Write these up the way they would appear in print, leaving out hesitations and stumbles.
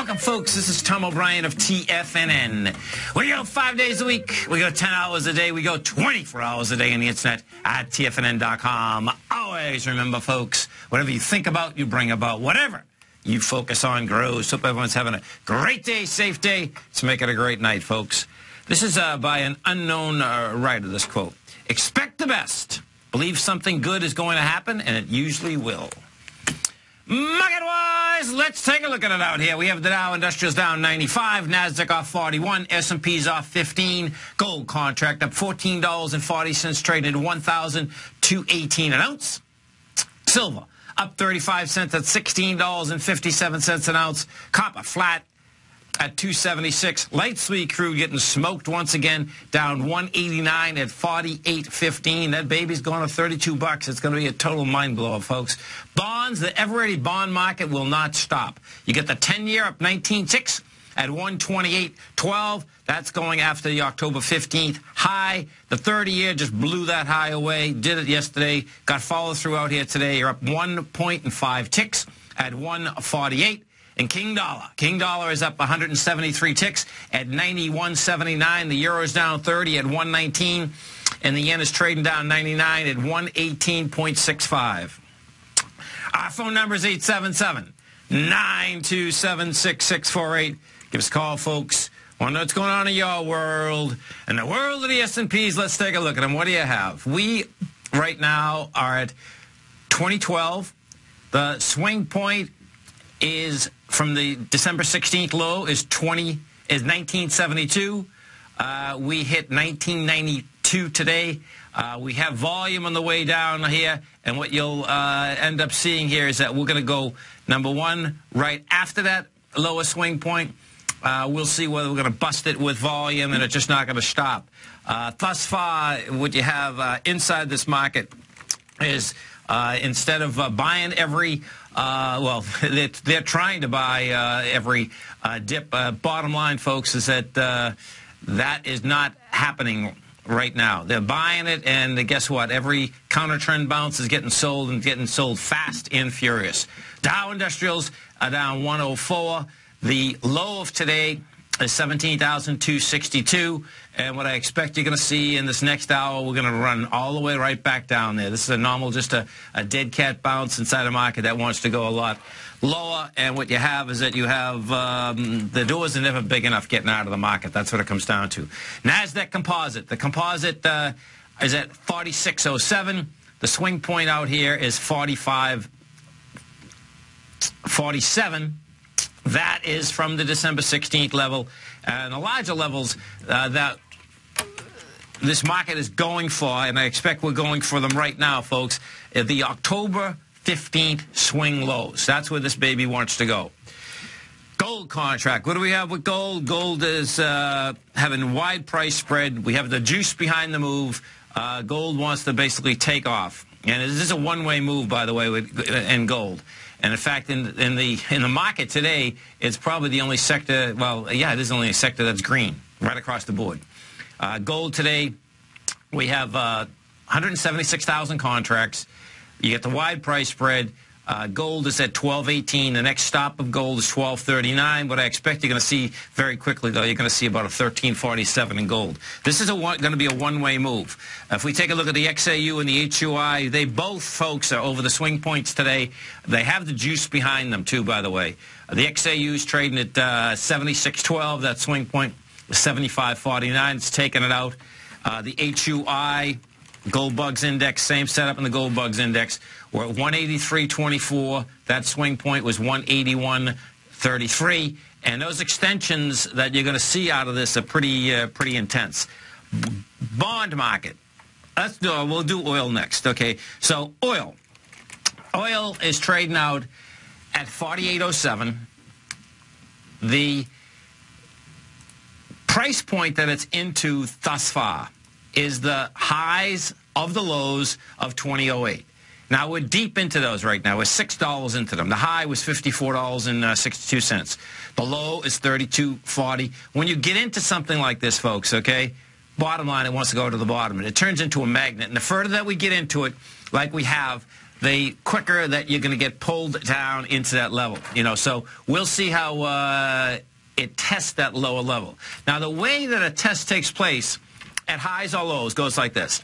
Welcome, folks. This is Tom O'Brien of TFNN. We go 5 days a week. We go 10 hours a day. We go 24 hours a day on the internet at TFNN.com. Always remember, folks, whatever you think about, you bring about. Whatever you focus on grows. Hope everyone's having a great day, safe day. Let's make it a great night, folks. This is by an unknown writer, this quote. Expect the best. Believe something good is going to happen, and it usually will. Market-wise, let's take a look at it out here. We have the Dow Industrials down 95, NASDAQ off 41, S&P's off 15, gold contract up $14.40, traded at $1,218 an ounce. Silver up 35 cents at $16.57 an ounce. Copper flat at $2.76. Light sweet crude getting smoked once again, down $1.89 at $48.15. That baby's going to $32. It's going to be a total mind blower, folks. Bonds, the ever-ready bond market will not stop. You get the 10-year up 19.6 at 128.12. That's going after the October 15th high. The 30-year just blew that high away. Did it yesterday. Got follow through out here today. You're up 1.5 ticks at 148. And King Dollar is up 173 ticks at 91.79. The euro is down 30 at 119. And the yen is trading down 99 at 118.65. Our phone number is 877-927-6648. Give us a call, folks. Want to know what's going on in your world. In the world of the S&Ps, let's take a look at them. What do you have? We, right now, are at 2012. The swing point is from the December 16th low is 1972. We hit 1992 today. We have volume on the way down here, and what you'll end up seeing here is that we're going to go, number one, right after that lower swing point. We'll see whether we're going to bust it with volume, and it's just not going to stop. Thus far, what you have inside this market is instead of buying every well, they're trying to buy every dip. Bottom line, folks, is that that is not happening right now. They're buying it, and guess what? Every counter-trend bounce is getting sold, and getting sold fast and furious. Dow Industrials are down 104. The low of today is 17,262. And what I expect you're going to see in this next hour, we're going to run all the way right back down there. This is a normal, just a dead cat bounce inside a market that wants to go a lot lower. And what you have is that you have the doors are never big enough getting out of the market. That's what it comes down to. NASDAQ Composite. The Composite is at 4607. The swing point out here is 47. That is from the December 16th level. And the larger levels that this market is going for, and I expect we're going for them right now, folks, the October 15th swing lows. That's where this baby wants to go. Gold contract. What do we have with gold? Gold is having wide price spread. We have the juice behind the move. Gold wants to basically take off. And this is a one-way move, by the way, in gold. And in fact, in the market today, it's probably the only sector. Well, yeah, it is only a sector that's green right across the board. Gold today, we have 176,000 contracts. You get the wide price spread. Gold is at 12.18. The next stop of gold is 12.39. What I expect you're going to see very quickly, though, you're going to see about a 13.47 in gold. This is going to be a one-way move. If we take a look at the XAU and the HUI, they both, folks, are over the swing points today. They have the juice behind them, too, by the way. The XAU is trading at 76.12. That swing point is 75.49. It's taking it out. The HUI, Gold Bugs Index, same setup in the Gold Bugs Index. We're at 183.24. That swing point was 181.33. And those extensions that you're going to see out of this are pretty intense. Bond market. We'll do oil next. Okay. So oil. Oil is trading out at 48.07. The price point that it's into thus far is the highs of the lows of 2008. Now, we're deep into those right now. We're $6 into them. The high was $54.62. The low is $32.40. When you get into something like this, folks, okay, bottom line, it wants to go to the bottom. And it turns into a magnet. And the further that we get into it, like we have, the quicker that you're going to get pulled down into that level. So we'll see how it tests that lower level. Now, the way that a test takes place at highs or lows goes like this.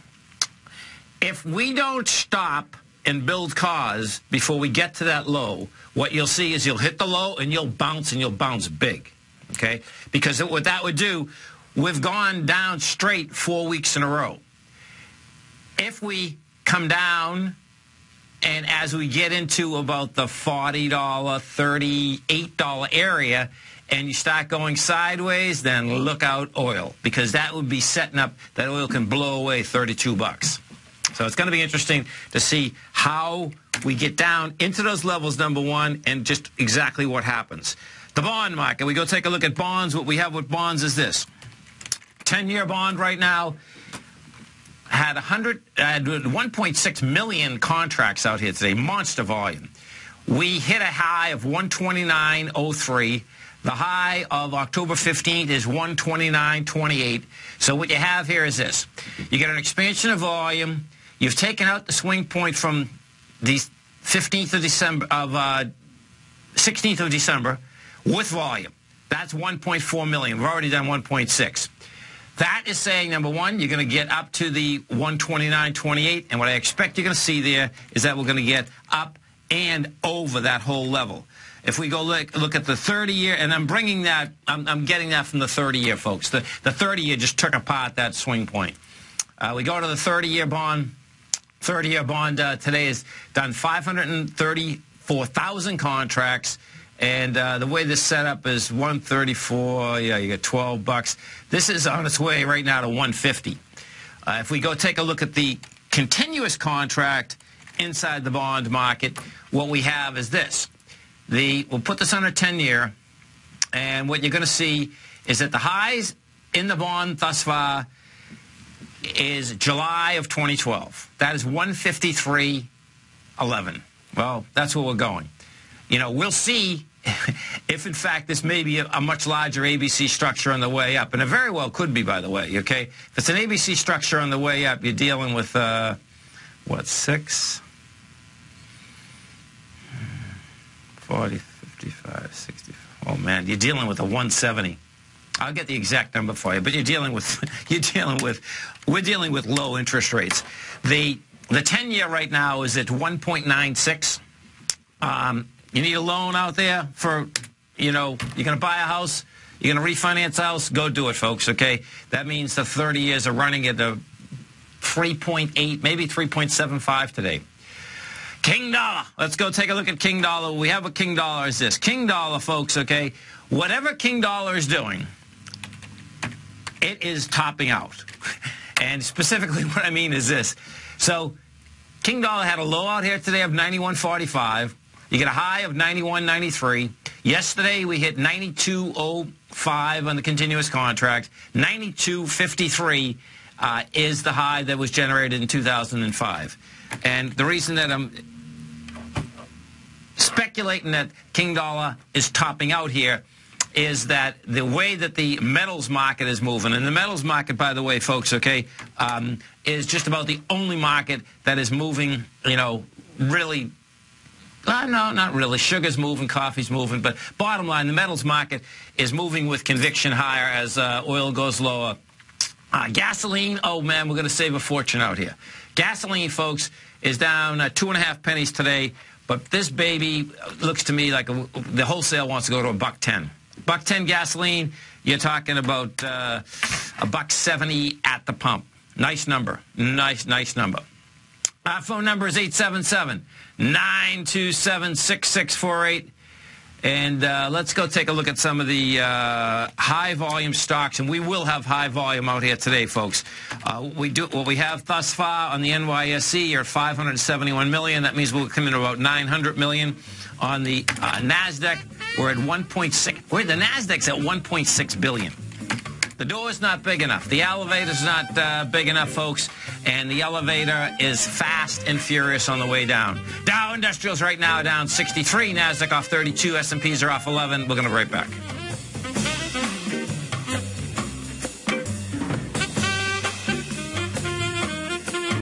If we don't stop and build cause before we get to that low, what you'll see is you'll hit the low and you'll bounce big, okay? Because what that would do, we've gone down straight 4 weeks in a row. If we come down and as we get into about the $40, $38 area and you start going sideways, then look out oil, because that would be setting up that oil can blow away $32. So it's going to be interesting to see how we get down into those levels, number one, and just exactly what happens. The bond market, we go take a look at bonds. What we have with bonds is this. 10-year bond right now had 1.6 million contracts out here today, monster volume. We hit a high of 129.03. The high of October 15th is 129.28. So what you have here is this. You get an expansion of volume. You've taken out the swing point from the 16th of December with volume. That's 1.4 million. We've already done 1.6. That is saying, number one, you're going to get up to the 129.28, and what I expect you're going to see there is that we're going to get up and over that whole level. If we go look at the 30-year, and I'm bringing that, I'm getting that from the 30-year, folks. The 30-year just took apart that swing point. We go to the 30-year bond. 30-year bond today is done 534,000 contracts. And the way this setup is 134, yeah, you get $12. This is on its way right now to 150. If we go take a look at the continuous contract inside the bond market, what we have is this. We'll put this on a 10-year, and what you're going to see is that the highs in the bond thus far is July of 2012. That is 153.11. Well, that's where we're going. We'll see if, in fact, this may be a much larger ABC structure on the way up. And it very well could be, by the way, okay? If it's an ABC structure on the way up, you're dealing with, 6? 40, 55, 65. Oh, man, you're dealing with a 170. I'll get the exact number for you, but we're dealing with low interest rates. The 10-year right now is at 1.96. You need a loan out there for, you're going to buy a house, you're going to refinance a house, go do it, folks, okay? That means the 30 years are running at a 3.8, maybe 3.75 today. King dollar. Let's go take a look at King dollar. We have a King dollar is this. King dollar, folks, okay? Whatever King dollar is doing, it is topping out. And specifically what I mean is this. So King dollar had a low out here today of 91.45. You get a high of 91.93. Yesterday we hit 92.05 on the continuous contract. 92.53 is the high that was generated in 2005. And the reason that I'm speculating that King dollar is topping out here is that the way that the metals market is moving, and the metals market, by the way, folks, okay, is just about the only market that is moving, really. No, not really. Sugar's moving, coffee's moving, but bottom line, the metals market is moving with conviction higher as oil goes lower. Gasoline, oh man, we're going to save a fortune out here. Gasoline, folks, is down 2.5 pennies today, but this baby looks to me like the wholesale wants to go to $1.10. $1.10 gasoline, you're talking about $1.70 at the pump. Nice number. Nice number. Our phone number is 877-927-6648. And let's go take a look at some of the high-volume stocks, and we will have high volume out here today, folks. What we have thus far on the NYSE are 571 million. That means we'll come in about 900 million. On the NASDAQ, we're at 1.6. The NASDAQ's at 1.6 billion. The door's not big enough. The elevator's not big enough, folks. And the elevator is fast and furious on the way down. Dow Industrials right now down 63. NASDAQ off 32. S&Ps are off 11. We're going to be right back.